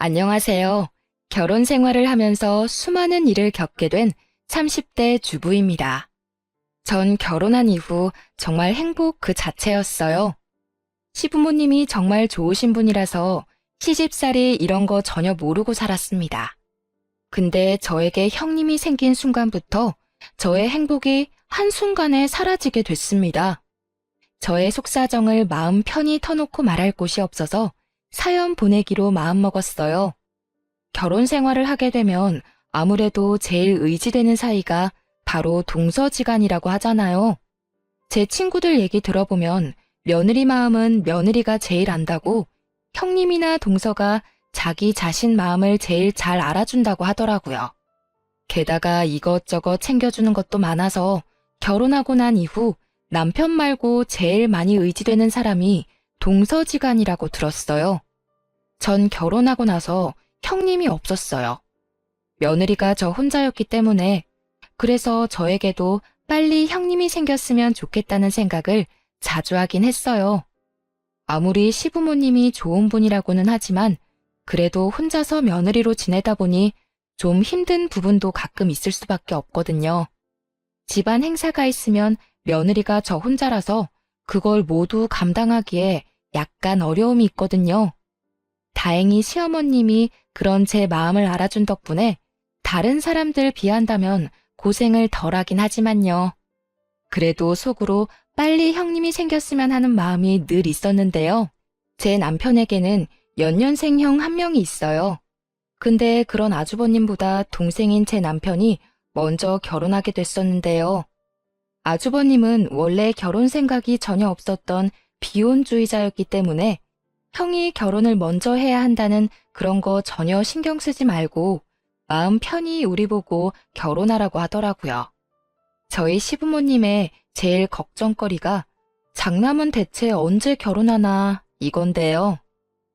안녕하세요. 결혼 생활을 하면서 수많은 일을 겪게 된 30대 주부입니다. 전 결혼한 이후 정말 행복 그 자체였어요. 시부모님이 정말 좋으신 분이라서 시집살이 이런 거 전혀 모르고 살았습니다. 근데 저에게 형님이 생긴 순간부터 저의 행복이 한순간에 사라지게 됐습니다. 저의 속사정을 마음 편히 터놓고 말할 곳이 없어서 사연 보내기로 마음먹었어요. 결혼 생활을 하게 되면 아무래도 제일 의지되는 사이가 바로 동서지간이라고 하잖아요. 제 친구들 얘기 들어보면 며느리 마음은 며느리가 제일 안다고, 형님이나 동서가 자기 자신 마음을 제일 잘 알아준다고 하더라고요. 게다가 이것저것 챙겨주는 것도 많아서 결혼하고 난 이후 남편 말고 제일 많이 의지되는 사람이 동서지간이라고 들었어요. 전 결혼하고 나서 형님이 없었어요. 며느리가 저 혼자였기 때문에, 그래서 저에게도 빨리 형님이 생겼으면 좋겠다는 생각을 자주 하긴 했어요. 아무리 시부모님이 좋은 분이라고는 하지만 그래도 혼자서 며느리로 지내다 보니 좀 힘든 부분도 가끔 있을 수밖에 없거든요. 집안 행사가 있으면 며느리가 저 혼자라서 그걸 모두 감당하기에 약간 어려움이 있거든요. 다행히 시어머님이 그런 제 마음을 알아준 덕분에 다른 사람들 비한다면 고생을 덜하긴 하지만요. 그래도 속으로 빨리 형님이 생겼으면 하는 마음이 늘 있었는데요. 제 남편에게는 연년생 형 한 명이 있어요. 근데 그런 아주버님보다 동생인 제 남편이 먼저 결혼하게 됐었는데요. 아주버님은 원래 결혼 생각이 전혀 없었던 비혼주의자였기 때문에 형이 결혼을 먼저 해야 한다는 그런 거 전혀 신경 쓰지 말고 마음 편히 우리 보고 결혼하라고 하더라고요. 저희 시부모님의 제일 걱정거리가 장남은 대체 언제 결혼하나 이건데요.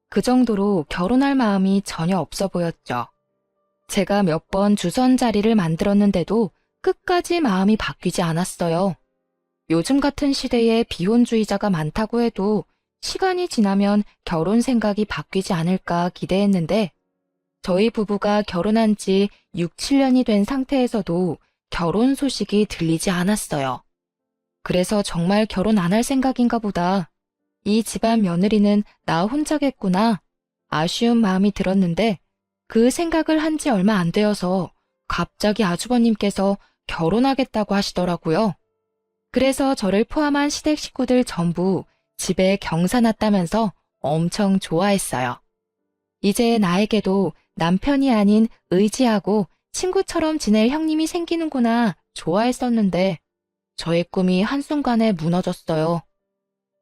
그 정도로 결혼할 마음이 전혀 없어 보였죠. 제가 몇 번 주선 자리를 만들었는데도 끝까지 마음이 바뀌지 않았어요. 요즘 같은 시대에 비혼주의자가 많다고 해도 시간이 지나면 결혼 생각이 바뀌지 않을까 기대했는데 저희 부부가 결혼한 지 6, 7년이 된 상태에서도 결혼 소식이 들리지 않았어요. 그래서 정말 결혼 안 할 생각인가 보다. 이 집안 며느리는 나 혼자겠구나. 아쉬운 마음이 들었는데 그 생각을 한 지 얼마 안 되어서 갑자기 아주버님께서 결혼하겠다고 하시더라고요. 그래서 저를 포함한 시댁 식구들 전부 집에 경사 났다면서 엄청 좋아했어요. 이제 나에게도 남편이 아닌 의지하고 친구처럼 지낼 형님이 생기는구나 좋아했었는데 저의 꿈이 한순간에 무너졌어요.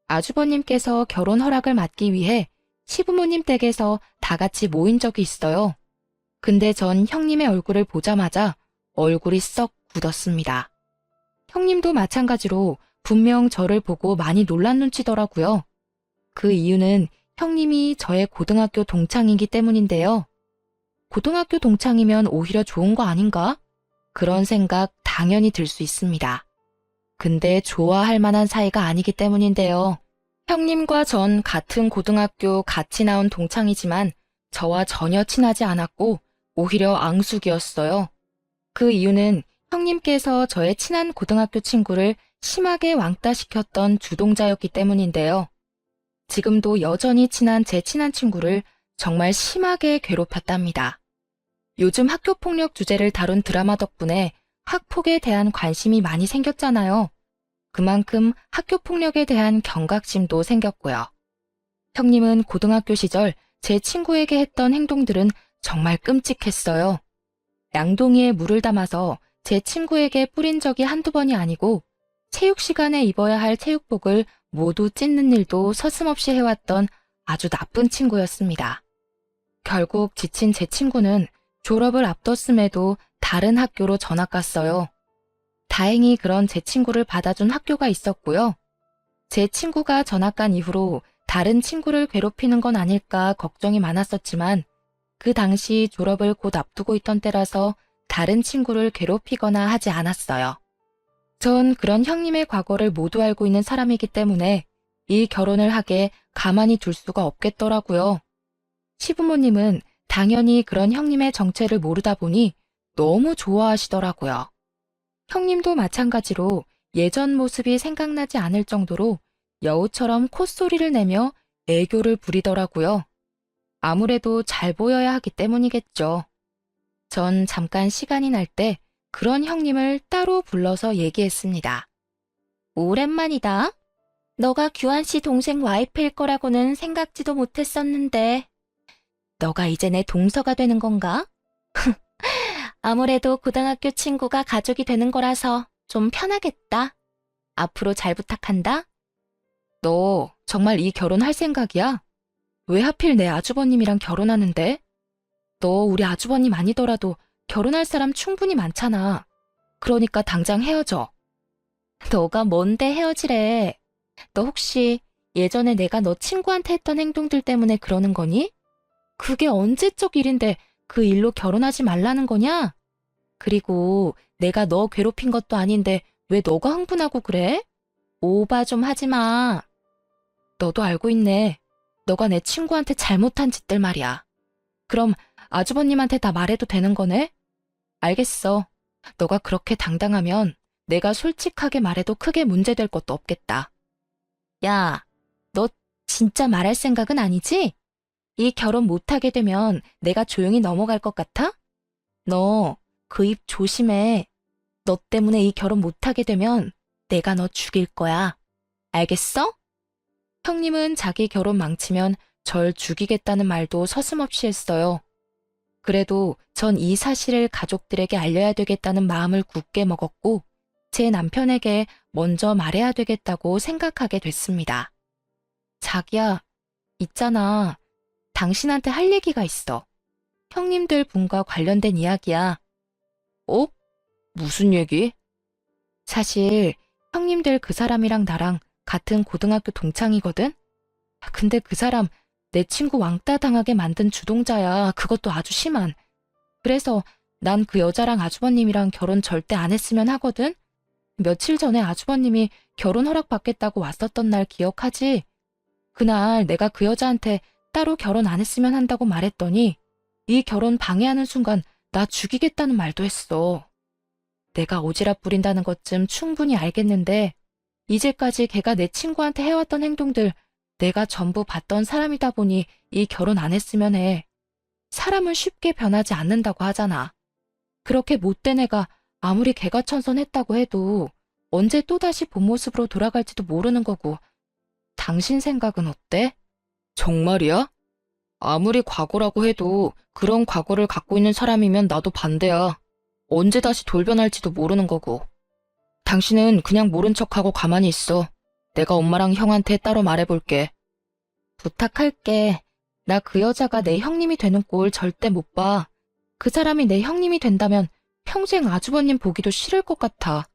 아주버님께서 결혼 허락을 받기 위해 시부모님 댁에서 다 같이 모인 적이 있어요. 근데 전 형님의 얼굴을 보자마자 얼굴이 썩 굳었습니다. 형님도 마찬가지로 분명 저를 보고 많이 놀란 눈치더라고요. 그 이유는 형님이 저의 고등학교 동창이기 때문인데요. 고등학교 동창이면 오히려 좋은 거 아닌가? 그런 생각 당연히 들 수 있습니다. 근데 좋아할 만한 사이가 아니기 때문인데요. 형님과 전 같은 고등학교 같이 나온 동창이지만 저와 전혀 친하지 않았고 오히려 앙숙이었어요. 그 이유는 형님께서 저의 친한 고등학교 친구를 심하게 왕따시켰던 주동자였기 때문인데요. 지금도 여전히 친한 제 친한 친구를 정말 심하게 괴롭혔답니다. 요즘 학교폭력 주제를 다룬 드라마 덕분에 학폭에 대한 관심이 많이 생겼잖아요. 그만큼 학교폭력에 대한 경각심도 생겼고요. 형님은 고등학교 시절 제 친구에게 했던 행동들은 정말 끔찍했어요. 양동이에 물을 담아서 제 친구에게 뿌린 적이 한두 번이 아니고 체육 시간에 입어야 할 체육복을 모두 찢는 일도 서슴없이 해왔던 아주 나쁜 친구였습니다. 결국 지친 제 친구는 졸업을 앞뒀음에도 다른 학교로 전학 갔어요. 다행히 그런 제 친구를 받아준 학교가 있었고요. 제 친구가 전학 간 이후로 다른 친구를 괴롭히는 건 아닐까 걱정이 많았었지만 그 당시 졸업을 곧 앞두고 있던 때라서 다른 친구를 괴롭히거나 하지 않았어요. 전 그런 형님의 과거를 모두 알고 있는 사람이기 때문에 이 결혼을 하게 가만히 둘 수가 없겠더라고요. 시부모님은 당연히 그런 형님의 정체를 모르다 보니 너무 좋아하시더라고요. 형님도 마찬가지로 예전 모습이 생각나지 않을 정도로 여우처럼 콧소리를 내며 애교를 부리더라고요. 아무래도 잘 보여야 하기 때문이겠죠. 전 잠깐 시간이 날 때 그런 형님을 따로 불러서 얘기했습니다. 오랜만이다. 너가 규환 씨 동생 와이프일 거라고는 생각지도 못했었는데, 너가 이제 내 동서가 되는 건가? 아무래도 고등학교 친구가 가족이 되는 거라서 좀 편하겠다. 앞으로 잘 부탁한다. 너 정말 이 결혼할 생각이야? 왜 하필 내 아주버님이랑 결혼하는데? 너 우리 아주버님 아니더라도 결혼할 사람 충분히 많잖아. 그러니까 당장 헤어져. 너가 뭔데 헤어지래? 너 혹시 예전에 내가 너 친구한테 했던 행동들 때문에 그러는 거니? 그게 언제적 일인데 그 일로 결혼하지 말라는 거냐? 그리고 내가 너 괴롭힌 것도 아닌데 왜 너가 흥분하고 그래? 오바 좀 하지 마. 너도 알고 있네. 너가 내 친구한테 잘못한 짓들 말이야. 그럼 아주버님한테 다 말해도 되는 거네? 알겠어. 너가 그렇게 당당하면 내가 솔직하게 말해도 크게 문제될 것도 없겠다. 야, 너 진짜 말할 생각은 아니지? 이 결혼 못하게 되면 내가 조용히 넘어갈 것 같아? 너 그 입 조심해. 너 때문에 이 결혼 못하게 되면 내가 너 죽일 거야. 알겠어? 형님은 자기 결혼 망치면 절 죽이겠다는 말도 서슴없이 했어요. 그래도 전 이 사실을 가족들에게 알려야 되겠다는 마음을 굳게 먹었고 제 남편에게 먼저 말해야 되겠다고 생각하게 됐습니다. 자기야, 있잖아. 당신한테 할 얘기가 있어. 형님들 분과 관련된 이야기야. 어? 무슨 얘기? 사실 형님들 그 사람이랑 나랑 같은 고등학교 동창이거든? 근데 그 사람 내 친구 왕따 당하게 만든 주동자야. 그것도 아주 심한. 그래서 난 그 여자랑 아주버님이랑 결혼 절대 안 했으면 하거든? 며칠 전에 아주버님이 결혼 허락 받겠다고 왔었던 날 기억하지? 그날 내가 그 여자한테 따로 결혼 안 했으면 한다고 말했더니 이 결혼 방해하는 순간 나 죽이겠다는 말도 했어. 내가 오지랖 부린다는 것쯤 충분히 알겠는데 이제까지 걔가 내 친구한테 해왔던 행동들 내가 전부 봤던 사람이다 보니 이 결혼 안 했으면 해. 사람은 쉽게 변하지 않는다고 하잖아. 그렇게 못된 애가 아무리 개가천선했다고 해도 언제 또다시 본 모습으로 돌아갈지도 모르는 거고. 당신 생각은 어때? 정말이야? 아무리 과거라고 해도 그런 과거를 갖고 있는 사람이면 나도 반대야. 언제 다시 돌변할지도 모르는 거고. 당신은 그냥 모른 척하고 가만히 있어. 내가 엄마랑 형한테 따로 말해볼게. 부탁할게. 나 그 여자가 내 형님이 되는 꼴 절대 못 봐. 그 사람이 내 형님이 된다면 평생 아주버님 보기도 싫을 것 같아.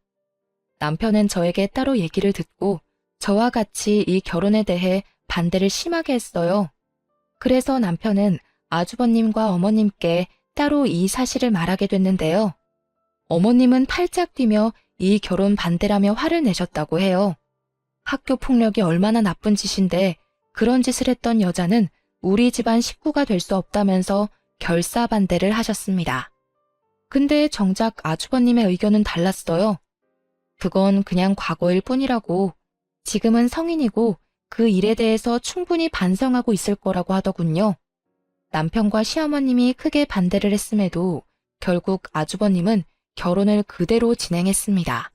남편은 저에게 따로 얘기를 듣고 저와 같이 이 결혼에 대해 반대를 심하게 했어요. 그래서 남편은 아주버님과 어머님께 따로 이 사실을 말하게 됐는데요. 어머님은 팔짝 뛰며 이 결혼 반대라며 화를 내셨다고 해요. 학교 폭력이 얼마나 나쁜 짓인데 그런 짓을 했던 여자는 우리 집안 식구가 될 수 없다면서 결사 반대를 하셨습니다. 근데 정작 아주버님의 의견은 달랐어요. 그건 그냥 과거일 뿐이라고. 지금은 성인이고 그 일에 대해서 충분히 반성하고 있을 거라고 하더군요. 남편과 시어머님이 크게 반대를 했음에도 결국 아주버님은 결혼을 그대로 진행했습니다.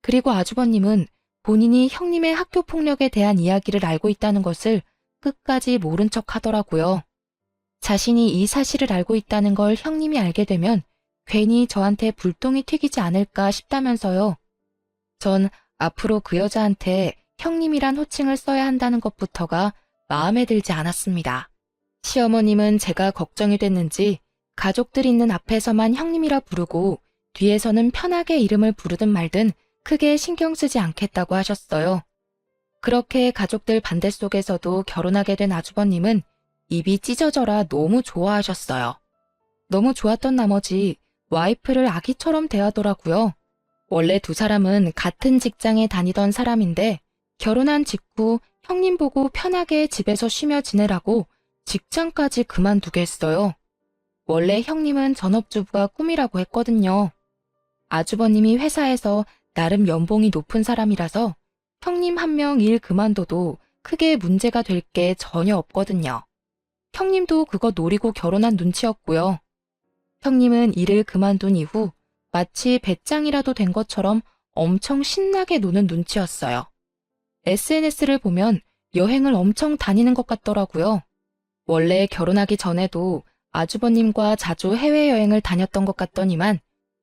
그리고 아주버님은 본인이 형님의 학교 폭력에 대한 이야기를 알고 있다는 것을 끝까지 모른 척 하더라고요. 자신이 이 사실을 알고 있다는 걸 형님이 알게 되면 괜히 저한테 불똥이 튀기지 않을까 싶다면서요. 전 앞으로 그 여자한테 형님이란 호칭을 써야 한다는 것부터가 마음에 들지 않았습니다. 시어머님은 제가 걱정이 됐는지 가족들 있는 앞에서만 형님이라 부르고 뒤에서는 편하게 이름을 부르든 말든 크게 신경 쓰지 않겠다고 하셨어요. 그렇게 가족들 반대 속에서도 결혼하게 된 아주버님은 입이 찢어져라 너무 좋아하셨어요. 너무 좋았던 나머지 와이프를 아기처럼 대하더라고요. 원래 두 사람은 같은 직장에 다니던 사람인데 결혼한 직후 형님 보고 편하게 집에서 쉬며 지내라고 직장까지 그만두게 했어요. 원래 형님은 전업주부가 꿈이라고 했거든요. 아주버님이 회사에서 나름 연봉이 높은 사람이라서 형님 한 명 일 그만둬도 크게 문제가 될 게 전혀 없거든요. 형님도 그거 노리고 결혼한 눈치였고요. 형님은 일을 그만둔 이후 마치 배짱이라도 된 것처럼 엄청 신나게 노는 눈치였어요. SNS를 보면 여행을 엄청 다니는 것 같더라고요. 원래 결혼하기 전에도 아주버님과 자주 해외여행을 다녔던 것 같더니만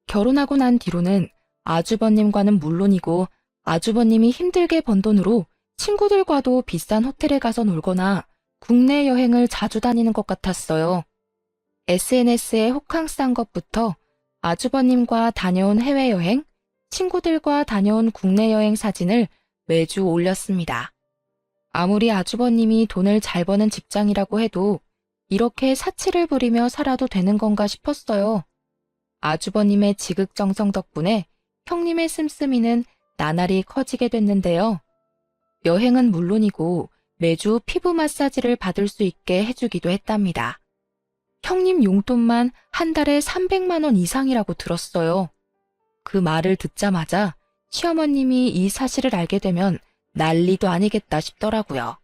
결혼하고 난 뒤로는 아주버님과는 물론이고 아주버님이 힘들게 번 돈으로 친구들과도 비싼 호텔에 가서 놀거나 국내 여행을 자주 다니는 것 같았어요. SNS에 호캉스한 것부터 아주버님과 다녀온 해외여행, 친구들과 다녀온 국내 여행 사진을 매주 올렸습니다. 아무리 아주버님이 돈을 잘 버는 직장이라고 해도 이렇게 사치를 부리며 살아도 되는 건가 싶었어요. 아주버님의 지극정성 덕분에 형님의 씀씀이는 나날이 커지게 됐는데요. 여행은 물론이고 매주 피부 마사지를 받을 수 있게 해주기도 했답니다. 형님 용돈만 한 달에 300만 원 이상이라고 들었어요. 그 말을 듣자마자 시어머님이 이 사실을 알게 되면 난리도 아니겠다 싶더라고요.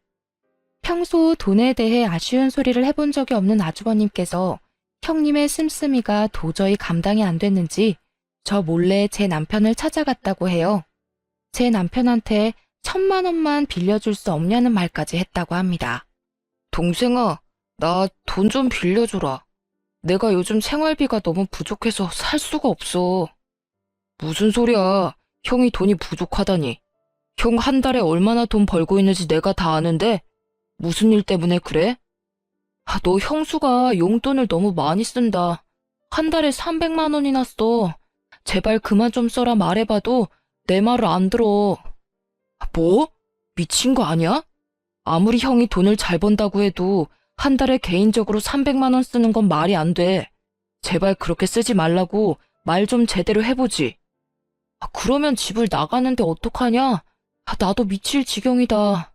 평소 돈에 대해 아쉬운 소리를 해본 적이 없는 아주버님께서 형님의 씀씀이가 도저히 감당이 안 됐는지 저 몰래 제 남편을 찾아갔다고 해요. 제 남편한테 1,000만 원만 빌려줄 수 없냐는 말까지 했다고 합니다. 동생아, 나 돈 좀 빌려줘라. 내가 요즘 생활비가 너무 부족해서 살 수가 없어. 무슨 소리야. 형이 돈이 부족하다니. 형 한 달에 얼마나 돈 벌고 있는지 내가 다 아는데 무슨 일 때문에 그래? 너 형수가 용돈을 너무 많이 쓴다. 한 달에 300만 원이나 써. 제발 그만 좀 써라 말해봐도 내 말을 안 들어. 뭐? 미친 거 아니야? 아무리 형이 돈을 잘 번다고 해도 한 달에 개인적으로 300만 원 쓰는 건 말이 안 돼. 제발 그렇게 쓰지 말라고 말 좀 제대로 해보지. 그러면 집을 나가는데 어떡하냐? 나도 미칠 지경이다.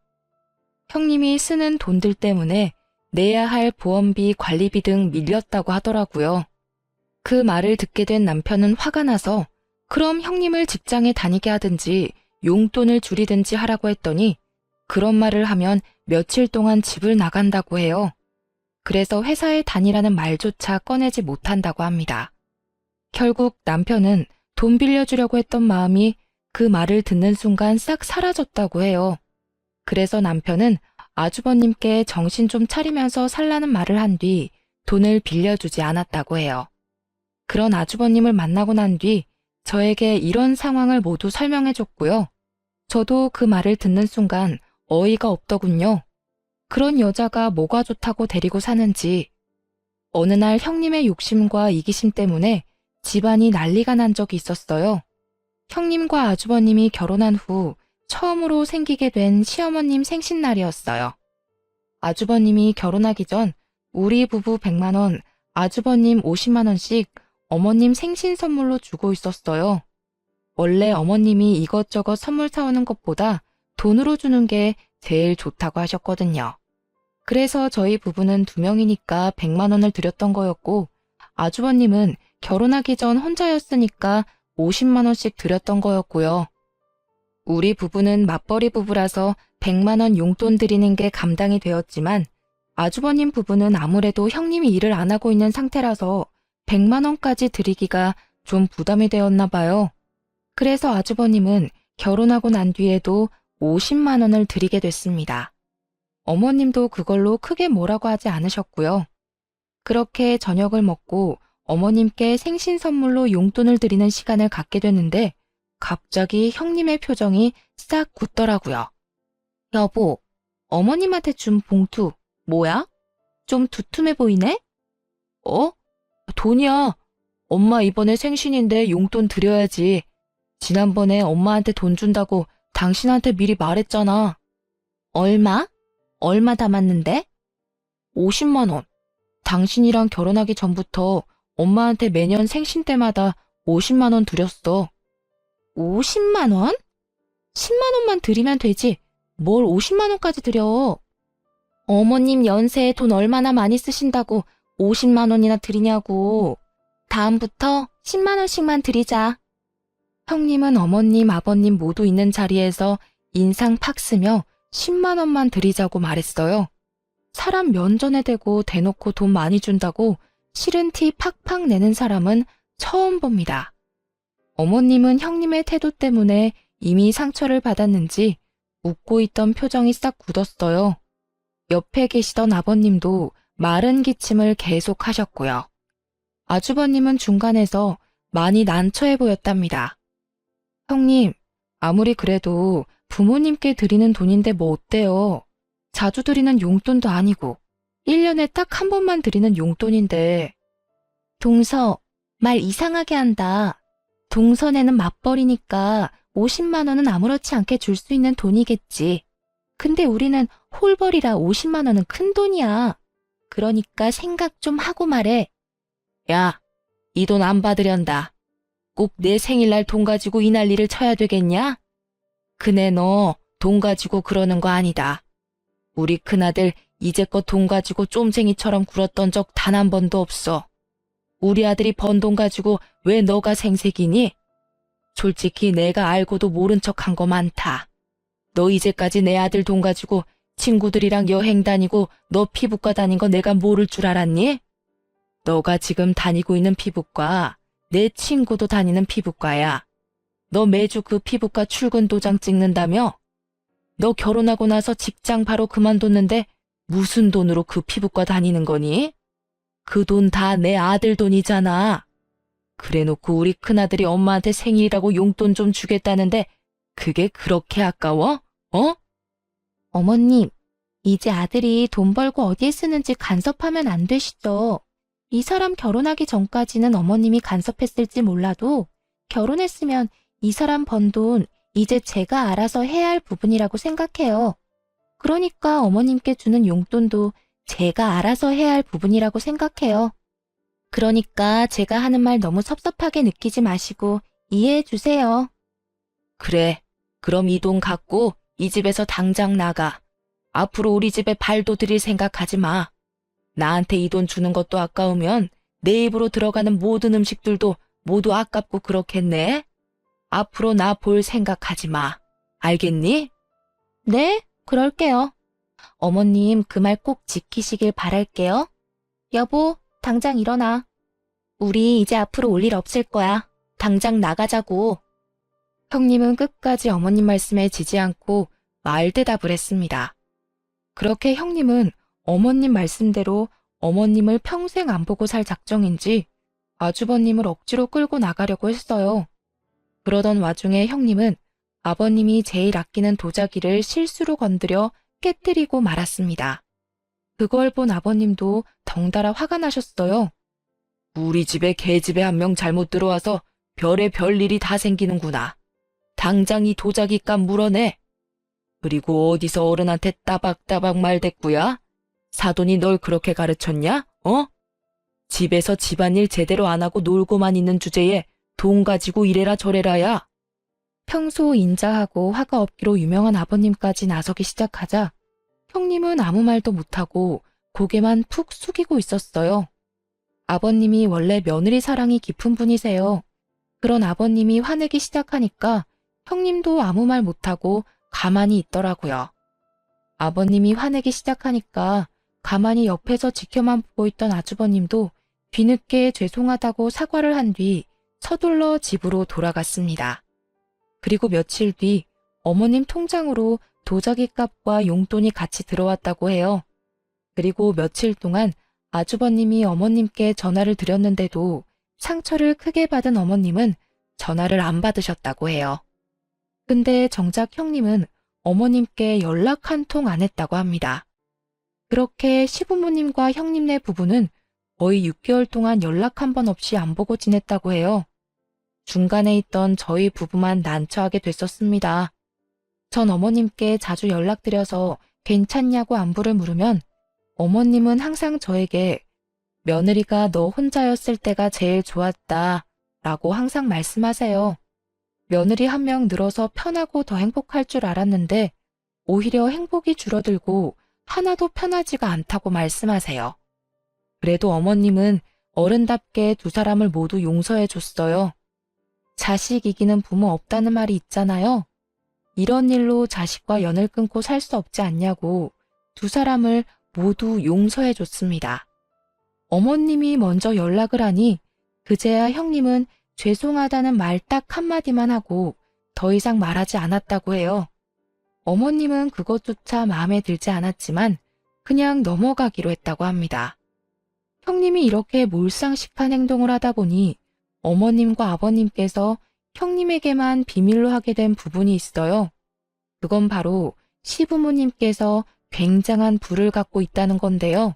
형님이 쓰는 돈들 때문에 내야 할 보험비, 관리비 등 밀렸다고 하더라고요. 그 말을 듣게 된 남편은 화가 나서 그럼 형님을 직장에 다니게 하든지 용돈을 줄이든지 하라고 했더니 그런 말을 하면 며칠 동안 집을 나간다고 해요. 그래서 회사에 다니라는 말조차 꺼내지 못한다고 합니다. 결국 남편은 돈 빌려주려고 했던 마음이 그 말을 듣는 순간 싹 사라졌다고 해요. 그래서 남편은 아주버님께 정신 좀 차리면서 살라는 말을 한 뒤 돈을 빌려주지 않았다고 해요. 그런 아주버님을 만나고 난 뒤 저에게 이런 상황을 모두 설명해줬고요. 저도 그 말을 듣는 순간 어이가 없더군요. 그런 여자가 뭐가 좋다고 데리고 사는지. 어느 날 형님의 욕심과 이기심 때문에 집안이 난리가 난 적이 있었어요. 형님과 아주버님이 결혼한 후 처음으로 생기게 된 시어머님 생신날이었어요. 아주버님이 결혼하기 전 우리 부부 100만 원, 아주버님 50만 원씩 어머님 생신 선물로 주고 있었어요. 원래 어머님이 이것저것 선물 사오는 것보다 돈으로 주는 게 제일 좋다고 하셨거든요. 그래서 저희 부부는 2명이니까 100만 원을 드렸던 거였고 아주버님은 결혼하기 전 혼자였으니까 50만 원씩 드렸던 거였고요. 우리 부부는 맞벌이 부부라서 100만 원 용돈 드리는 게 감당이 되었지만 아주버님 부부는 아무래도 형님이 일을 안 하고 있는 상태라서 100만 원까지 드리기가 좀 부담이 되었나 봐요. 그래서 아주버님은 결혼하고 난 뒤에도 50만 원을 드리게 됐습니다. 어머님도 그걸로 크게 뭐라고 하지 않으셨고요. 그렇게 저녁을 먹고 어머님께 생신 선물로 용돈을 드리는 시간을 갖게 됐는데 갑자기 형님의 표정이 싹 굳더라고요. 여보, 어머님한테 준 봉투 뭐야? 좀 두툼해 보이네? 돈이야. 엄마 이번에 생신인데 용돈 드려야지. 지난번에 엄마한테 돈 준다고 당신한테 미리 말했잖아. 얼마? 얼마 담았는데? 50만 원. 당신이랑 결혼하기 전부터 엄마한테 매년 생신 때마다 50만 원 드렸어. 50만 원? 10만 원만 드리면 되지. 뭘 50만 원까지 드려. 어머님 연세에 돈 얼마나 많이 쓰신다고 50만 원이나 드리냐고. 다음부터 10만 원씩만 드리자. 형님은 어머님, 아버님 모두 있는 자리에서 인상 팍 쓰며 10만 원만 드리자고 말했어요. 사람 면전에 대고 대놓고 돈 많이 준다고 싫은 티 팍팍 내는 사람은 처음 봅니다. 어머님은 형님의 태도 때문에 이미 상처를 받았는지 웃고 있던 표정이 싹 굳었어요. 옆에 계시던 아버님도 마른 기침을 계속 하셨고요. 아주버님은 중간에서 많이 난처해 보였답니다. 형님, 아무리 그래도 부모님께 드리는 돈인데 뭐 어때요? 자주 드리는 용돈도 아니고 1년에 딱 한 번만 드리는 용돈인데. 동서, 말 이상하게 한다. 동선에는 맞벌이니까 50만 원은 아무렇지 않게 줄 수 있는 돈이겠지. 근데 우리는 홀벌이라 50만 원은 큰 돈이야. 그러니까 생각 좀 하고 말해. 야, 이 돈 안 받으련다. 꼭 내 생일날 돈 가지고 이 난리를 쳐야 되겠냐? 그네 너 돈 가지고 그러는 거 아니다. 우리 큰아들 이제껏 돈 가지고 쫌생이처럼 굴었던 적 단 한 번도 없어. 우리 아들이 번 돈 가지고 왜 너가 생색이니? 솔직히 내가 알고도 모른 척한 거 많다. 너 이제까지 내 아들 돈 가지고 친구들이랑 여행 다니고 너 피부과 다닌 거 내가 모를 줄 알았니? 너가 지금 다니고 있는 피부과 내 친구도 다니는 피부과야. 너 매주 그 피부과 출근 도장 찍는다며? 너 결혼하고 나서 직장 바로 그만뒀는데 무슨 돈으로 그 피부과 다니는 거니? 그 돈 다 내 아들 돈이잖아. 그래놓고 우리 큰아들이 엄마한테 생일이라고 용돈 좀 주겠다는데 그게 그렇게 아까워? 어? 어머님, 이제 아들이 돈 벌고 어디에 쓰는지 간섭하면 안 되시죠. 이 사람 결혼하기 전까지는 어머님이 간섭했을지 몰라도 결혼했으면 이 사람 번 돈 이제 제가 알아서 해야 할 부분이라고 생각해요. 그러니까 어머님께 주는 용돈도 제가 알아서 해야 할 부분이라고 생각해요. 그러니까 제가 하는 말 너무 섭섭하게 느끼지 마시고 이해해 주세요. 그래, 그럼 이 돈 갖고 이 집에서 당장 나가. 앞으로 우리 집에 발도 들일 생각하지 마. 나한테 이 돈 주는 것도 아까우면 내 입으로 들어가는 모든 음식들도 모두 아깝고 그렇겠네. 앞으로 나 볼 생각하지 마. 알겠니? 네, 그럴게요. 어머님 그 말 꼭 지키시길 바랄게요. 여보, 당장 일어나. 우리 이제 앞으로 올 일 없을 거야. 당장 나가자고. 형님은 끝까지 어머님 말씀에 지지 않고 말대답을 했습니다. 그렇게 형님은 어머님 말씀대로 어머님을 평생 안 보고 살 작정인지 아주버님을 억지로 끌고 나가려고 했어요. 그러던 와중에 형님은 아버님이 제일 아끼는 도자기를 실수로 건드려 깨뜨리고 말았습니다. 그걸 본 아버님도 덩달아 화가 나셨어요. 우리 집에 개집에 한 명 잘못 들어와서 별의 별일이 다 생기는구나. 당장 이 도자기 값 물어내. 그리고 어디서 어른한테 따박따박 말댔구야? 사돈이 널 그렇게 가르쳤냐? 어? 집에서 집안일 제대로 안 하고 놀고만 있는 주제에 돈 가지고 이래라 저래라야. 평소 인자하고 화가 없기로 유명한 아버님까지 나서기 시작하자 형님은 아무 말도 못하고 고개만 푹 숙이고 있었어요. 아버님이 원래 며느리 사랑이 깊은 분이세요. 그런 아버님이 화내기 시작하니까 형님도 아무 말 못하고 가만히 있더라고요. 아버님이 화내기 시작하니까 가만히 옆에서 지켜만 보고 있던 아주버님도 뒤늦게 죄송하다고 사과를 한 뒤 서둘러 집으로 돌아갔습니다. 그리고 며칠 뒤 어머님 통장으로 도자기 값과 용돈이 같이 들어왔다고 해요. 그리고 며칠 동안 아주버님이 어머님께 전화를 드렸는데도 상처를 크게 받은 어머님은 전화를 안 받으셨다고 해요. 근데 정작 형님은 어머님께 연락 한 통 안 했다고 합니다. 그렇게 시부모님과 형님네 부부는 거의 6개월 동안 연락 한 번 없이 안 보고 지냈다고 해요. 중간에 있던 저희 부부만 난처하게 됐었습니다. 전 어머님께 자주 연락드려서 괜찮냐고 안부를 물으면 어머님은 항상 저에게 며느리가 너 혼자였을 때가 제일 좋았다 라고 항상 말씀하세요. 며느리 한 명 늘어서 편하고 더 행복할 줄 알았는데 오히려 행복이 줄어들고 하나도 편하지가 않다고 말씀하세요. 그래도 어머님은 어른답게 두 사람을 모두 용서해 줬어요. 자식 이기는 부모 없다는 말이 있잖아요. 이런 일로 자식과 연을 끊고 살 수 없지 않냐고 두 사람을 모두 용서해 줬습니다. 어머님이 먼저 연락을 하니 그제야 형님은 죄송하다는 말 딱 한마디만 하고 더 이상 말하지 않았다고 해요. 어머님은 그것조차 마음에 들지 않았지만 그냥 넘어가기로 했다고 합니다. 형님이 이렇게 몰상식한 행동을 하다 보니 어머님과 아버님께서 형님에게만 비밀로 하게 된 부분이 있어요. 그건 바로 시부모님께서 굉장한 부를 갖고 있다는 건데요.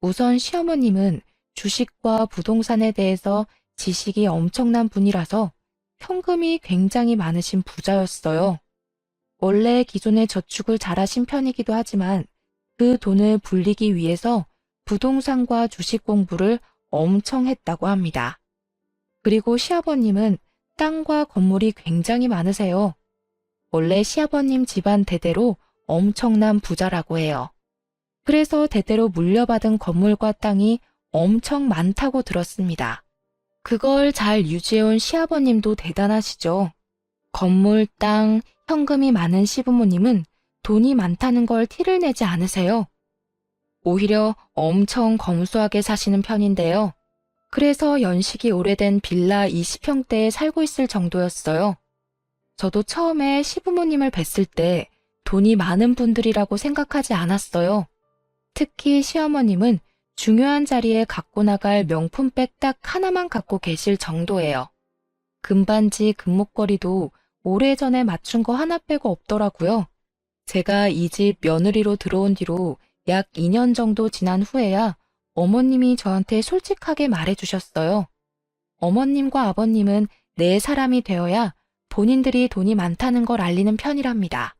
우선 시어머님은 주식과 부동산에 대해서 지식이 엄청난 분이라서 현금이 굉장히 많으신 부자였어요. 원래 기존에 저축을 잘하신 편이기도 하지만 그 돈을 불리기 위해서 부동산과 주식 공부를 엄청 했다고 합니다. 그리고 시아버님은 땅과 건물이 굉장히 많으세요. 원래 시아버님 집안 대대로 엄청난 부자라고 해요. 그래서 대대로 물려받은 건물과 땅이 엄청 많다고 들었습니다. 그걸 잘 유지해온 시아버님도 대단하시죠. 건물, 땅, 현금이 많은 시부모님은 돈이 많다는 걸 티를 내지 않으세요. 오히려 엄청 검소하게 사시는 편인데요. 그래서 연식이 오래된 빌라 20평대에 살고 있을 정도였어요. 저도 처음에 시부모님을 뵀을 때 돈이 많은 분들이라고 생각하지 않았어요. 특히 시어머님은 중요한 자리에 갖고 나갈 명품백 딱 하나만 갖고 계실 정도예요. 금반지, 금목걸이도 오래전에 맞춘 거 하나 빼고 없더라고요. 제가 이 집 며느리로 들어온 뒤로 약 2년 정도 지난 후에야 어머님이 저한테 솔직하게 말해주셨어요. 어머님과 아버님은 내 사람이 되어야 본인들이 돈이 많다는 걸 알리는 편이랍니다.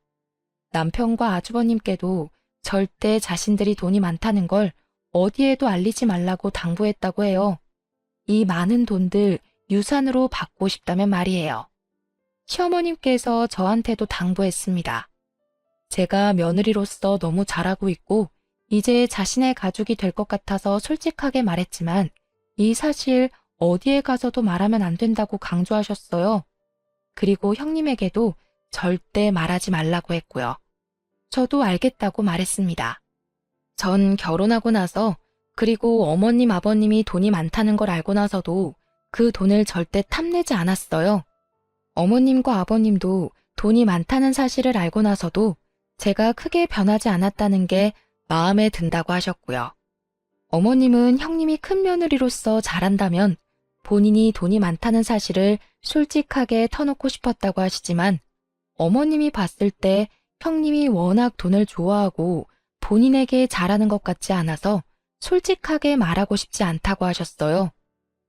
남편과 아주버님께도 절대 자신들이 돈이 많다는 걸 어디에도 알리지 말라고 당부했다고 해요. 이 많은 돈들 유산으로 받고 싶다면 말이에요. 시어머님께서 저한테도 당부했습니다. 제가 며느리로서 너무 잘하고 있고 이제 자신의 가족이 될 것 같아서 솔직하게 말했지만 이 사실 어디에 가서도 말하면 안 된다고 강조하셨어요. 그리고 형님에게도 절대 말하지 말라고 했고요. 저도 알겠다고 말했습니다. 전 결혼하고 나서 그리고 어머님 아버님이 돈이 많다는 걸 알고 나서도 그 돈을 절대 탐내지 않았어요. 어머님과 아버님도 돈이 많다는 사실을 알고 나서도 제가 크게 변하지 않았다는 게 마음에 든다고 하셨고요. 어머님은 형님이 큰 며느리로서 잘한다면 본인이 돈이 많다는 사실을 솔직하게 터놓고 싶었다고 하시지만 어머님이 봤을 때 형님이 워낙 돈을 좋아하고 본인에게 잘하는 것 같지 않아서 솔직하게 말하고 싶지 않다고 하셨어요.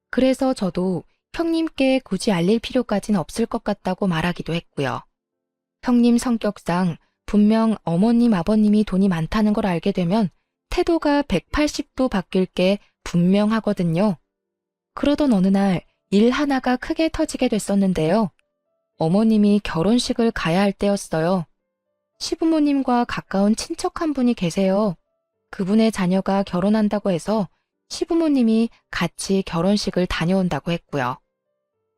그래서 저도 형님께 굳이 알릴 필요까진 없을 것 같다고 말하기도 했고요. 형님 성격상 분명 어머님, 아버님이 돈이 많다는 걸 알게 되면 태도가 180도 바뀔 게 분명하거든요. 그러던 어느 날 일 하나가 크게 터지게 됐었는데요. 어머님이 결혼식을 가야 할 때였어요. 시부모님과 가까운 친척 한 분이 계세요. 그분의 자녀가 결혼한다고 해서 시부모님이 같이 결혼식을 다녀온다고 했고요.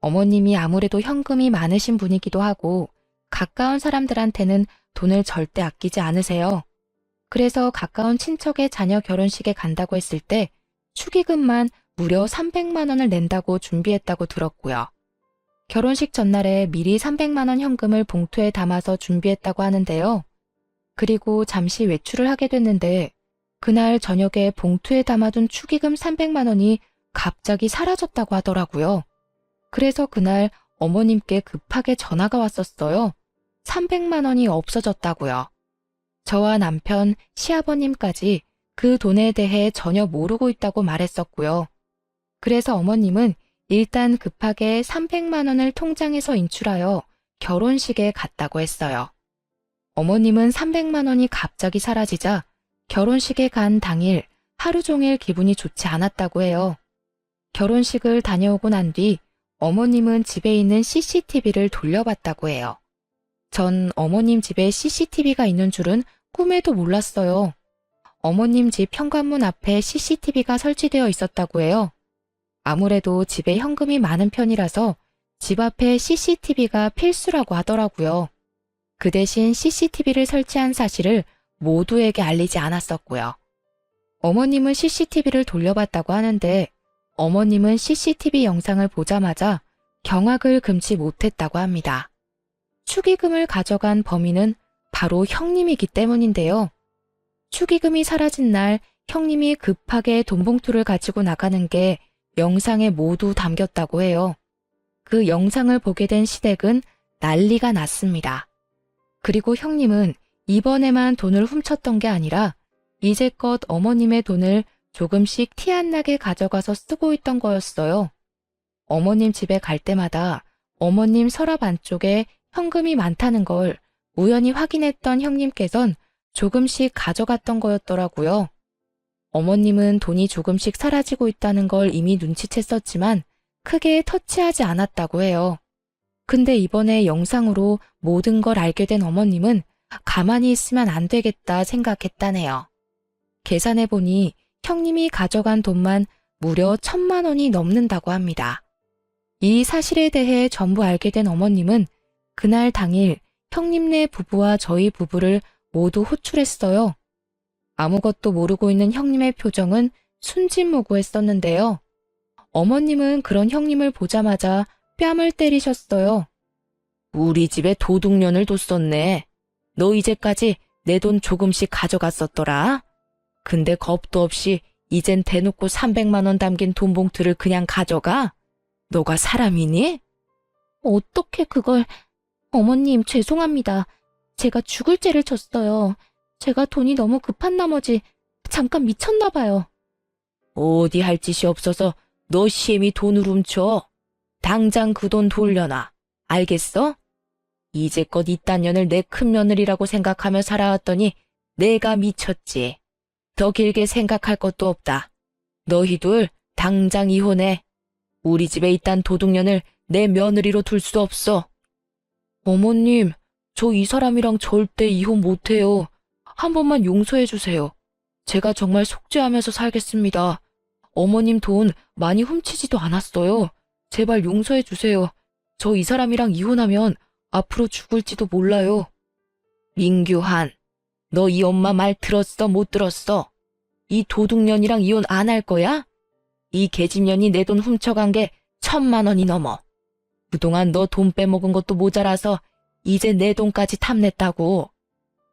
어머님이 아무래도 현금이 많으신 분이기도 하고 가까운 사람들한테는 돈을 절대 아끼지 않으세요. 그래서 가까운 친척의 자녀 결혼식에 간다고 했을 때 축의금만 무려 300만 원을 낸다고 준비했다고 들었고요. 결혼식 전날에 미리 300만 원 현금을 봉투에 담아서 준비했다고 하는데요. 그리고 잠시 외출을 하게 됐는데 그날 저녁에 봉투에 담아둔 축의금 300만 원이 갑자기 사라졌다고 하더라고요. 그래서 그날 어머님께 급하게 전화가 왔었어요. 300만 원이 없어졌다고요. 저와 남편, 시아버님까지 그 돈에 대해 전혀 모르고 있다고 말했었고요. 그래서 어머님은 일단 급하게 300만 원을 통장에서 인출하여 결혼식에 갔다고 했어요. 어머님은 300만 원이 갑자기 사라지자 결혼식에 간 당일 하루 종일 기분이 좋지 않았다고 해요. 결혼식을 다녀오고 난 뒤 어머님은 집에 있는 CCTV를 돌려봤다고 해요. 전 어머님 집에 CCTV가 있는 줄은 꿈에도 몰랐어요. 어머님 집 현관문 앞에 CCTV가 설치되어 있었다고 해요. 아무래도 집에 현금이 많은 편이라서 집 앞에 CCTV가 필수라고 하더라고요. 그 대신 CCTV를 설치한 사실을 모두에게 알리지 않았었고요. 어머님은 CCTV를 돌려봤다고 하는데 어머님은 CCTV 영상을 보자마자 경악을 금치 못했다고 합니다. 축의금을 가져간 범인은 바로 형님이기 때문인데요. 축의금이 사라진 날 형님이 급하게 돈 봉투를 가지고 나가는 게 영상에 모두 담겼다고 해요. 그 영상을 보게 된 시댁은 난리가 났습니다. 그리고 형님은 이번에만 돈을 훔쳤던 게 아니라 이제껏 어머님의 돈을 조금씩 티 안 나게 가져가서 쓰고 있던 거였어요. 어머님 집에 갈 때마다 어머님 서랍 안쪽에 현금이 많다는 걸 우연히 확인했던 형님께선 조금씩 가져갔던 거였더라고요. 어머님은 돈이 조금씩 사라지고 있다는 걸 이미 눈치챘었지만 크게 터치하지 않았다고 해요. 근데 이번에 영상으로 모든 걸 알게 된 어머님은 가만히 있으면 안 되겠다 생각했다네요. 계산해보니 형님이 가져간 돈만 무려 1,000만 원이 넘는다고 합니다. 이 사실에 대해 전부 알게 된 어머님은 그날 당일 형님네 부부와 저희 부부를 모두 호출했어요. 아무것도 모르고 있는 형님의 표정은 순진무구했었는데요. 어머님은 그런 형님을 보자마자 뺨을 때리셨어요. 우리 집에 도둑년을 뒀었네. 너 이제까지 내 돈 조금씩 가져갔었더라. 근데 겁도 없이 이젠 대놓고 300만 원 담긴 돈 봉투를 그냥 가져가? 너가 사람이니? 어떻게 그걸... 어머님 죄송합니다. 제가 죽을 죄를 졌어요. 제가 돈이 너무 급한 나머지 잠깐 미쳤나 봐요. 어디 할 짓이 없어서 너 시엠이 돈을 훔쳐. 당장 그 돈 돌려놔. 알겠어? 이제껏 이딴 년을 내 큰며느리라고 생각하며 살아왔더니 내가 미쳤지. 더 길게 생각할 것도 없다. 너희들 당장 이혼해. 우리 집에 이딴 도둑년을 내 며느리로 둘 수 없어. 어머님, 저 이 사람이랑 절대 이혼 못해요. 한 번만 용서해 주세요. 제가 정말 속죄하면서 살겠습니다. 어머님 돈 많이 훔치지도 않았어요. 제발 용서해 주세요. 저 이 사람이랑 이혼하면 앞으로 죽을지도 몰라요. 민규한, 너 이 엄마 말 들었어, 못 들었어? 이 도둑년이랑 이혼 안 할 거야? 이 계집년이 내 돈 훔쳐간 게 1,000만 원이 넘어. 그동안 너 돈 빼먹은 것도 모자라서 이제 내 돈까지 탐냈다고.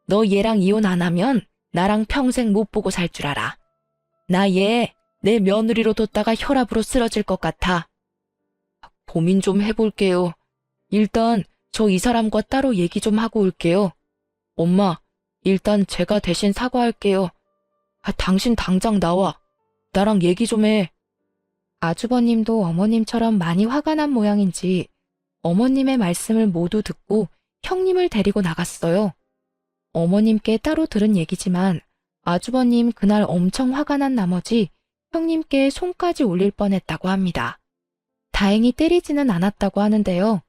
너 얘랑 이혼 안 하면 나랑 평생 못 보고 살 줄 알아. 나 얘 내 며느리로 뒀다가 혈압으로 쓰러질 것 같아. 고민 좀 해볼게요. 일단 저 이 사람과 따로 얘기 좀 하고 올게요. 엄마, 일단 제가 대신 사과할게요. 당신 당장 나와. 나랑 얘기 좀 해. 아주버님도 어머님처럼 많이 화가 난 모양인지 어머님의 말씀을 모두 듣고 형님을 데리고 나갔어요. 어머님께 따로 들은 얘기지만 아주버님 그날 엄청 화가 난 나머지 형님께 손까지 올릴 뻔했다고 합니다. 다행히 때리지는 않았다고 하는데요.